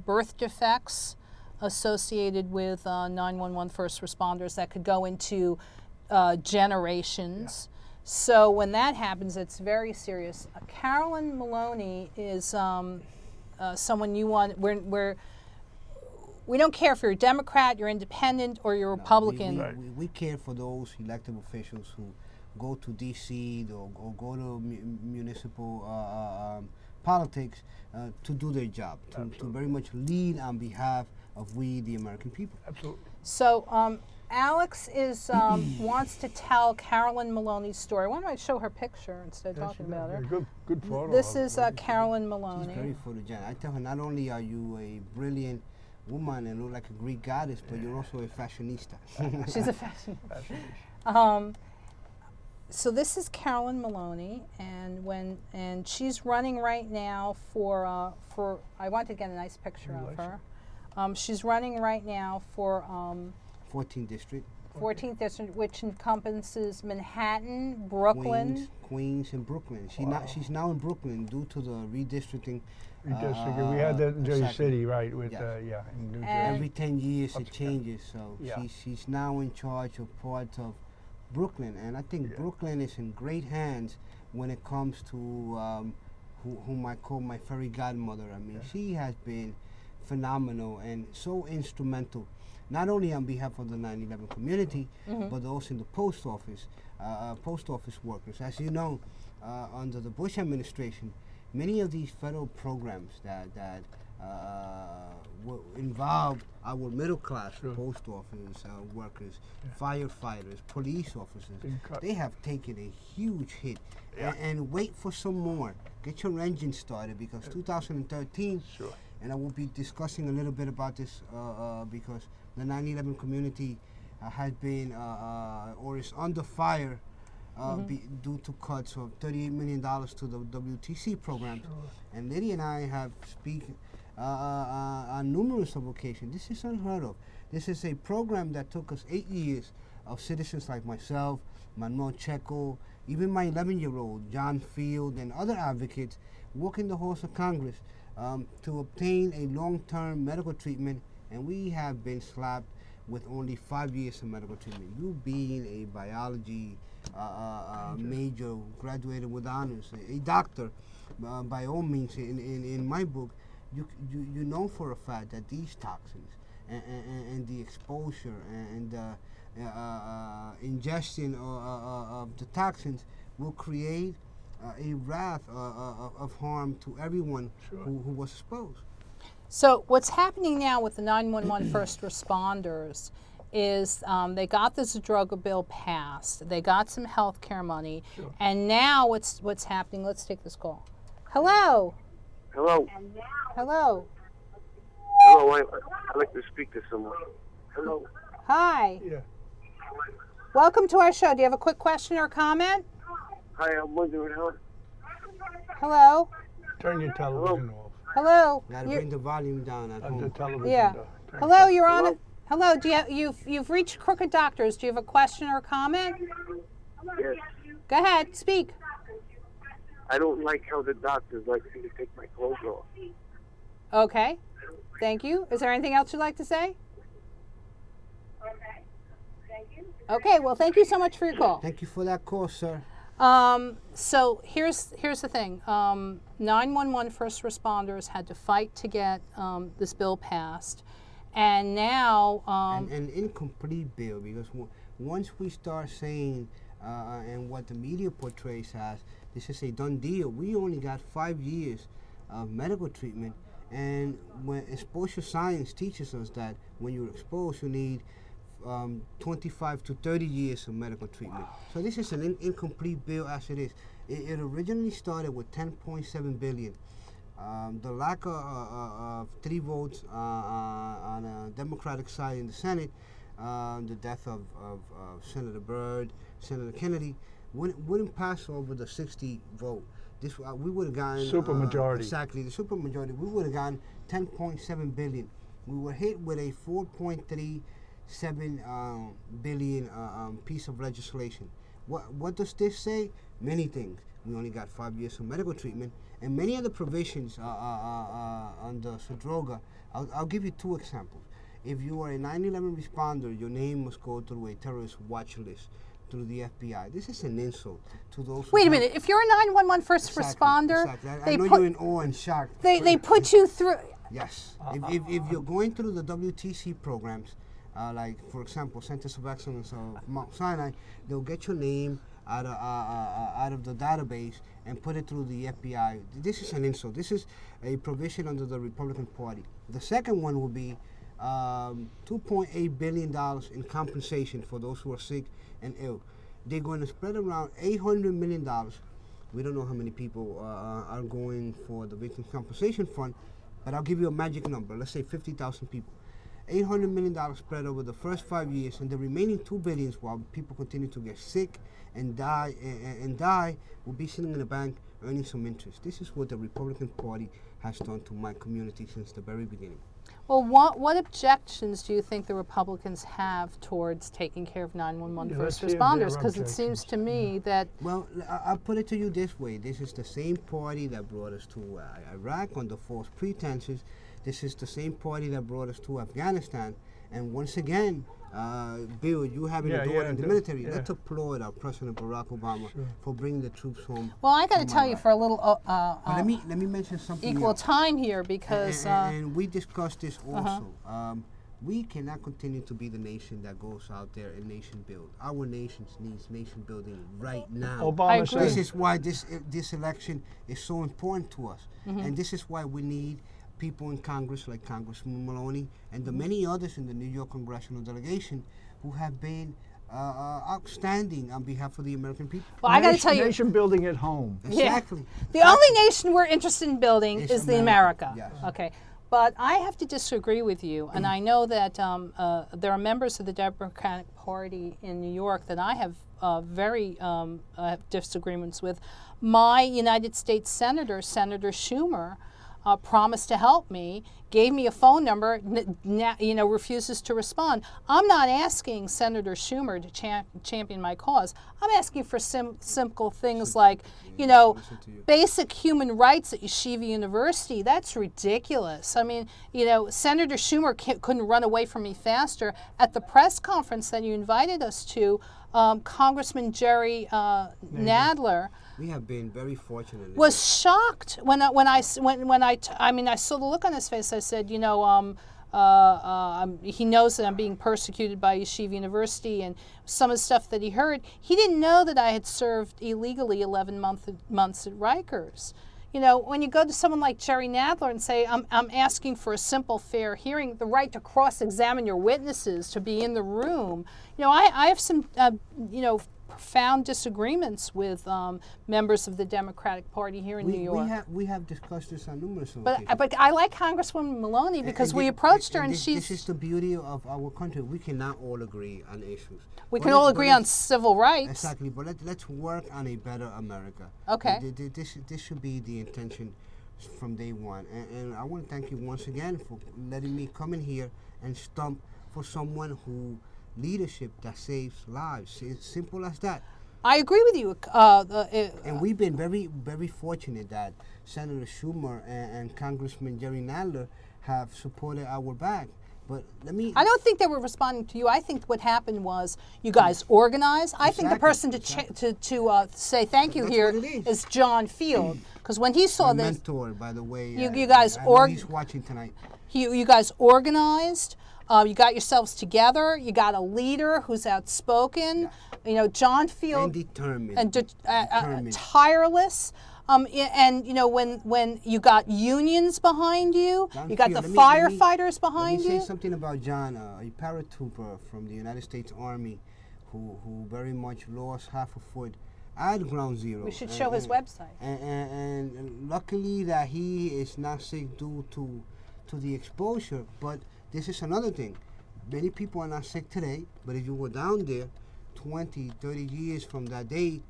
birth defects associated with 911 first responders that could go into generations. Yeah. So when that happens, it's very serious. Carolyn Maloney is someone you want. We don't care if you're a Democrat, you're independent, or you're Republican. We care for those elected officials who go to D.C. or go to municipal politics to do their job, to very much lead on behalf of we, the American people. Absolutely. So Alex wants to tell Carolyn Maloney's story. Why don't I show her picture instead of talking about her? Good photo. This is Carolyn Maloney. She's very photogenic. I tell her, not only are you a brilliant woman and look like a Greek goddess, but you're also a fashionista. She's a fashionista. So this is Carolyn Maloney, and she's running right now for I want to get a nice picture of her. She's running right now for 14th district. 14th district, which encompasses Manhattan, Brooklyn, Queens, and Brooklyn. She's now in Brooklyn due to the redistricting. We had that in Jersey City, right? With in New Jersey. Every 10 years it changes, so she's now in charge of part of Brooklyn, and I think Brooklyn is in great hands when it comes to whom I call my fairy godmother. I mean, she has been phenomenal and so instrumental, not only on behalf of the 9/11 community, but also in the post office workers. As you know, under the Bush administration, many of these federal programs that involved our middle class post office workers, firefighters, police officers, they have taken a huge hit. And wait for some more. Get your engine started because 2013, and I will be discussing a little bit about this because the 9/11 community has been or is under fire due to cuts of $38 million to the WTC program. And Lidya and I have spoken on numerous occasions. This is unheard of. This is a program that took us 8 years of citizens like myself, Manuel Checo, even my 11-year-old, John Field, and other advocates walking the halls of Congress to obtain a long-term medical treatment, and we have been slapped with only 5 years of medical treatment. You being a biology major, graduated with honors, a doctor, by all means, in my book, you know for a fact that these toxins and the exposure and ingestion of the toxins will create a wrath of harm to everyone who was exposed. So what's happening now with the 911 first responders is they got this drug bill passed, they got some health care money, and now what's happening, let's take this call. Hello? Hello. Hello? Hello, I'd like to speak to someone. Hello. Hi. Yeah. Welcome to our show. Do you have a quick question or comment? Hi, I'm wondering how. Hello? Turn your television off. Hello? Gotta bring the volume down at The home. television. Yeah. Turn Hello, you're on Hello? it. Hello, do you've reached Crooked Doctors. Do you have a question or comment? Yes. Go ahead, speak. I don't like how the doctors like me to take my clothes off. Okay. Thank you. Is there anything else you'd like to say? Okay, well, thank you so much for your call. Thank you for that call, sir. So here's the thing. 911 first responders had to fight to get this bill passed, and now An incomplete bill, because once we start saying and what the media portrays as this is a done deal, we only got 5 years of medical treatment, and when exposure science teaches us that when you're exposed you need 25 to 30 years of medical treatment. So this is an incomplete bill as it is. It originally started with 10.7 billion. The lack of 3 votes on a Democratic side in the Senate, the death of Senator Byrd, Senator Kennedy, wouldn't pass over the 60 vote. This we would have gotten Supermajority. Exactly, the supermajority. We would have gotten 10.7 billion. We were hit with a 4.37 billion piece of legislation. What does this say? Many things. We only got 5 years of medical treatment, and many of the provisions under Sudroga. I'll give you 2 examples. If you are a 9/11 responder, your name must go through a terrorist watch list through the FBI. This is an insult to those. wait a minute. If you're a 911 first responder, Exactly. I they know put you're in awe and shock. they put you through. Yes. If you're going through the WTC programs, like for example Centers of Excellence of Mount Sinai, they'll get your name out of the database and put it through the FBI. This is an insult. This is a provision under the Republican Party. The second one will be $2.8 billion in compensation for those who are sick and ill. They're going to spread around $800 million. We don't know how many people are going for the Victims Compensation Fund, but I'll give you a magic number. Let's say 50,000 people. $800 million spread over the first 5 years, and the remaining $2 billion, while people continue to get sick and die, will be sitting in the bank earning some interest. This is what the Republican Party has done to my community since the very beginning. Well, what objections do you think the Republicans have towards taking care of 911 Yeah, first let's hear their responders? Because it seems to me that Well, I'll put it to you this way. This is the same party that brought us to Iraq under false pretenses. This is the same party that brought us to Afghanistan. And once again, Bill, you having a daughter in the military, let's applaud our President Barack Obama for bringing the troops home. well, I got to tell you for a little But let me mention something equal else. time here because And we discussed this also. We cannot continue to be the nation that goes out there and nation build. Our nation needs nation building right now. Obama agree. said, This is why this election is so important to us, and this is why we need people in Congress like Congressman Maloney and the many others in the New York congressional delegation who have been outstanding on behalf of the American people. well, I got to tell you, nation building at home. Exactly. the only nation we're interested in building It's is the America, America. yes. Okay. But I have to disagree with you, and I know that there are members of the Democratic Party in New York that I have very disagreements with. My United States Senator, Senator Schumer, promised to help me, gave me a phone number, refuses to respond. I'm not asking Senator Schumer to champion my cause. I'm asking for simple things like, basic human rights at Yeshiva University. That's ridiculous. I mean, Senator Schumer couldn't run away from me faster. At the press conference that you invited us to, Congressman Jerry Nadler, we have been very fortunate. Was shocked when I saw the look on his face. I said, he knows that I'm being persecuted by Yeshiva University, and some of the stuff that he heard, he didn't know that I had served illegally 11 months at Rikers. When you go to someone like Jerry Nadler and say, I'm asking for a simple, fair hearing, the right to cross-examine your witnesses, to be in the room, I have some, profound disagreements with members of the Democratic Party here in New York. We have discussed this on numerous occasions. But I like Congresswoman Maloney because we approached her and this is the beauty of our country. We cannot all agree on issues. We can all agree on civil rights. Exactly, but let's work on a better America. Okay. This should be the intention from day one. And I want to thank you once again for letting me come in here and stump for someone who leadership that saves lives. It's simple as that. I agree with you. And we've been very, very fortunate that Senator Schumer and Congressman Jerry Nadler have supported our back. But I don't think they were responding to you. I think what happened was you guys organized. I think the person to say thank you here is John Field, because when he saw my this, mentor, by the way, you guys he's watching tonight. You guys organized. You got yourselves together. You got a leader who's outspoken. John Field and determined, tireless. When you got unions behind you, John you got Field, the firefighters behind you. Let me say something about John, a paratrooper from the United States Army, who very much lost half a foot at ground zero. We should show his website. And luckily that he is not sick due to the exposure, but this is another thing. Many people are not sick today, but if you were down there 20, 30 years from that date,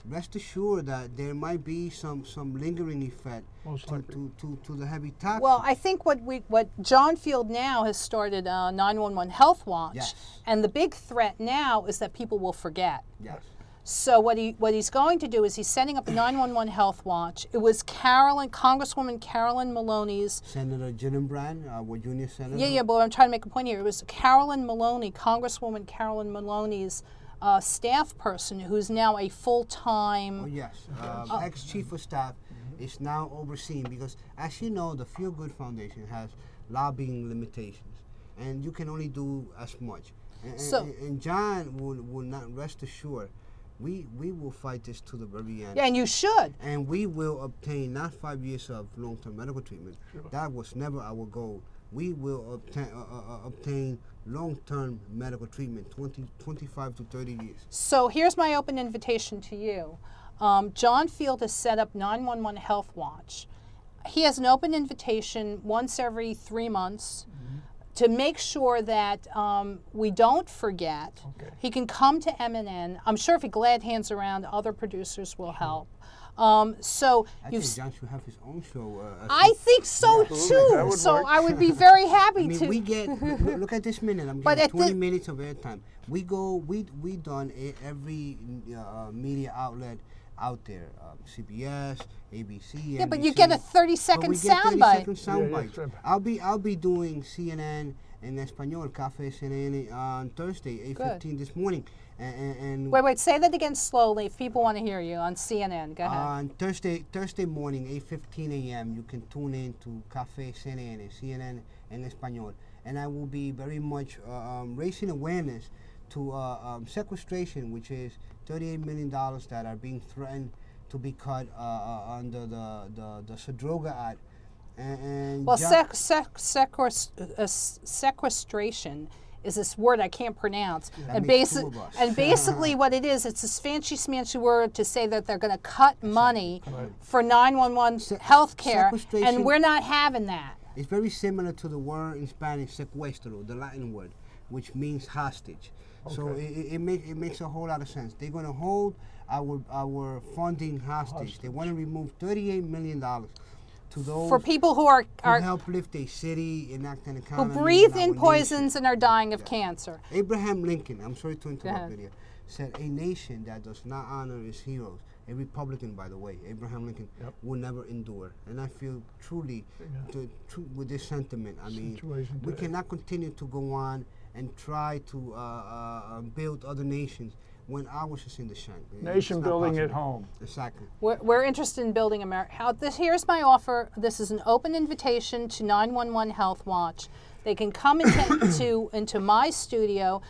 rest assured that there might be some lingering effect to the heavy toxin. Well, I think what John Field now has started 911 Health Watch, yes. And the big threat now is that people will forget. Yes. So what he's going to do is he's setting up a 911 Health Watch. It was Congresswoman Carolyn Maloney's. Senator Gillibrand, our junior senator. Yeah, but I'm trying to make a point here. It was Carolyn Maloney, Congresswoman Carolyn Maloney's staff person, who's now a full-time. Oh yes, ex-chief of staff is now overseeing, because as you know, the Feel Good Foundation has lobbying limitations, and you can only do as much. And John will not rest assured. We will fight this to the very end. Yeah, and you should. And we will obtain not 5 years of long-term medical treatment. Sure. That was never our goal. We will obtain long-term medical treatment, 25 to 30 years. So here's my open invitation to you. John Field has set up 911 Health Watch. He has an open invitation once every 3 months. To make sure that we don't forget. Okay. He can come to MNN. I'm sure if he glad hands around, other producers will help. I think John should have his own show. I think so too. So work. I would be very happy to. We get look at this minute. I'm getting 20 minutes of airtime. We done every media outlet out there, CBS, ABC. Yeah, NBC. but you get a 30-second soundbite. Yeah. I'll be doing CNN en español, Café CNN on Thursday, 8:15 this morning. And wait, say that again slowly if people want to hear you on CNN. Go ahead. On Thursday morning, 8:15 a.m., you can tune in to Café CNN en español, and I will be very much raising awareness to sequestration, which is $38 million that are being threatened to be cut under the Sadroga Act. Well, sequestration is this word I can't pronounce. And basically what it is, it's this fancy-smancy word to say that they're going to cut money for 911 health care, and we're not having that. It's very similar to the word in Spanish, secuestro, the Latin word, which means hostage. Okay. So it makes a whole lot of sense. They're going to hold our funding hostage. They want to remove $38 million to those For people who are help lift a city, enact an who economy. breathe in in our poisons nation. and are dying of Yeah. cancer. Abraham Lincoln, I'm sorry to ahead. interrupt, Lydia, said a nation that does not honor its heroes, a Republican, by the way, Abraham Lincoln, will never endure. And I feel truly with this sentiment. I mean, Situation we today. cannot continue to go on and try to build other nations when ours is in the shank. Nation It's not building at possible. home. Exactly. We're interested in building America. Here's my offer. This is an open invitation to 911 Health Watch. They can come into my studio.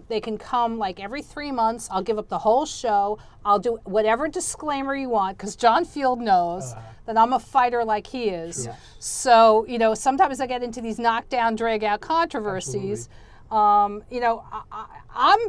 They can come like every 3 months. I'll give up the whole show. I'll do whatever disclaimer you want because John Field knows that I'm a fighter like he is. Yes. So, sometimes I get into these knockdown, drag out controversies. I'm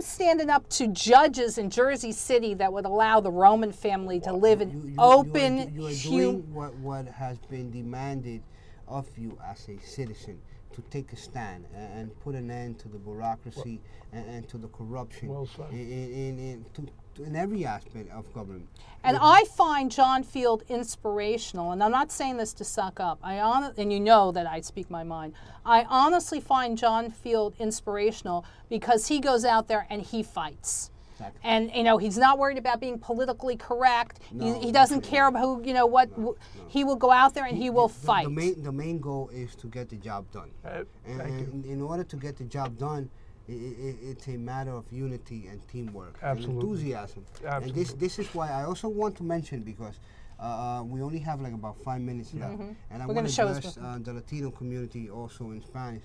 standing up to judges in Jersey City that would allow the Roman family to live in open, you are doing what has been demanded of you as a citizen, to take a stand and put an end to the bureaucracy and to the corruption Well said. in every aspect of government. And I find John Field inspirational, and I'm not saying this to suck up. And you know that I speak my mind. I honestly find John Field inspirational because he goes out there and he fights. Exactly. And he's not worried about being politically correct. No, he doesn't definitely care not. about who, what. No. He will go out there and he will fight. The main goal is to get the job done. Thank you. And in order to get the job done, it's a matter of unity and teamwork Absolutely. and enthusiasm. Absolutely. And this is why I also want to mention, because we only have like about 5 minutes left, and I We're want gonna to show us address the Latino community also in Spanish.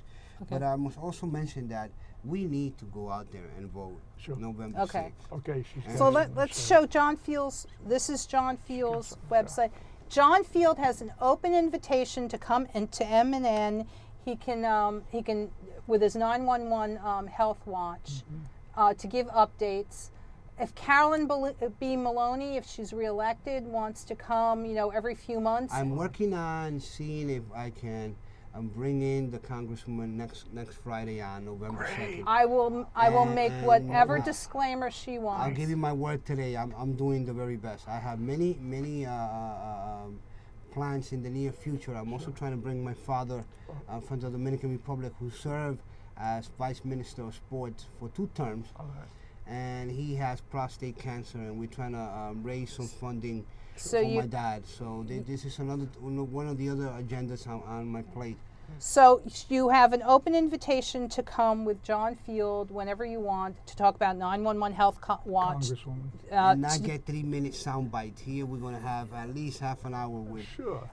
But I must also mention that we need to go out there and vote Sure. November Okay. 6th. Okay, she's So got it. let's show John Field's. This is John Field's website. John Field has an open invitation to come into M&N. He can with his 911 Health Watch to give updates. If Carolyn B. Maloney, if she's reelected, wants to come, every few months. I'm working on seeing if I can bring in the Congresswoman next Friday on November 2nd. I will make And whatever I'll- disclaimer she wants. I'll give you my word today. I'm doing the very best. I have many plans in the near future. I'm also trying to bring my father from the Dominican Republic, who served as Vice Minister of Sports for 2 terms. All right. And he has prostate cancer, and we're trying to raise some funding So for you- my dad. So this is one of the other agendas on my plate. So you have an open invitation to come with John Field whenever you want to talk about 911 Health Watch. Congresswoman. And not get 3-minute sound bites. Here we're going to have at least half an hour with. Sure.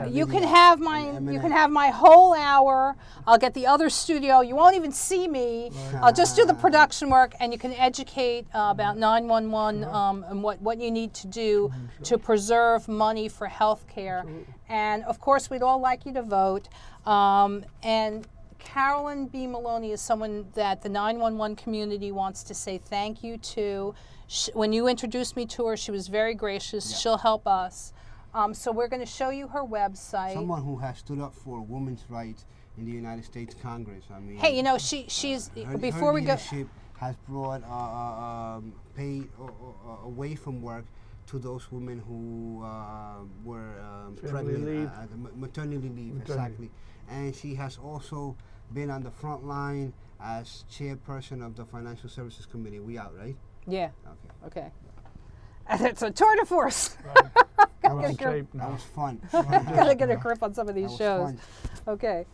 You can Lydia have and you can M&M. have my whole hour. I'll get the other studio. You won't even see me. I'll just do the production work, and you can educate about 911 and what you need to do to preserve money for health care. And of course, we'd all like you to vote. And Carolyn B. Maloney is someone that the 911 community wants to say thank you to. When you introduced me to her, she was very gracious. Yeah. She'll help us. So we're going to show you her website. Someone who has stood up for women's rights in the United States Congress. I mean, Hey, she's before her we go. leadership has brought pay away from work to those women who were Family pregnant, leave. maternity leave, exactly. And she has also been on the front line as chairperson of the Financial Services Committee. We out, right? Yeah. Okay. Okay. And it's a tour de force. I'm on Gotta tape That now. was fun. Gotta get a grip on some of these That was shows. fun. Okay.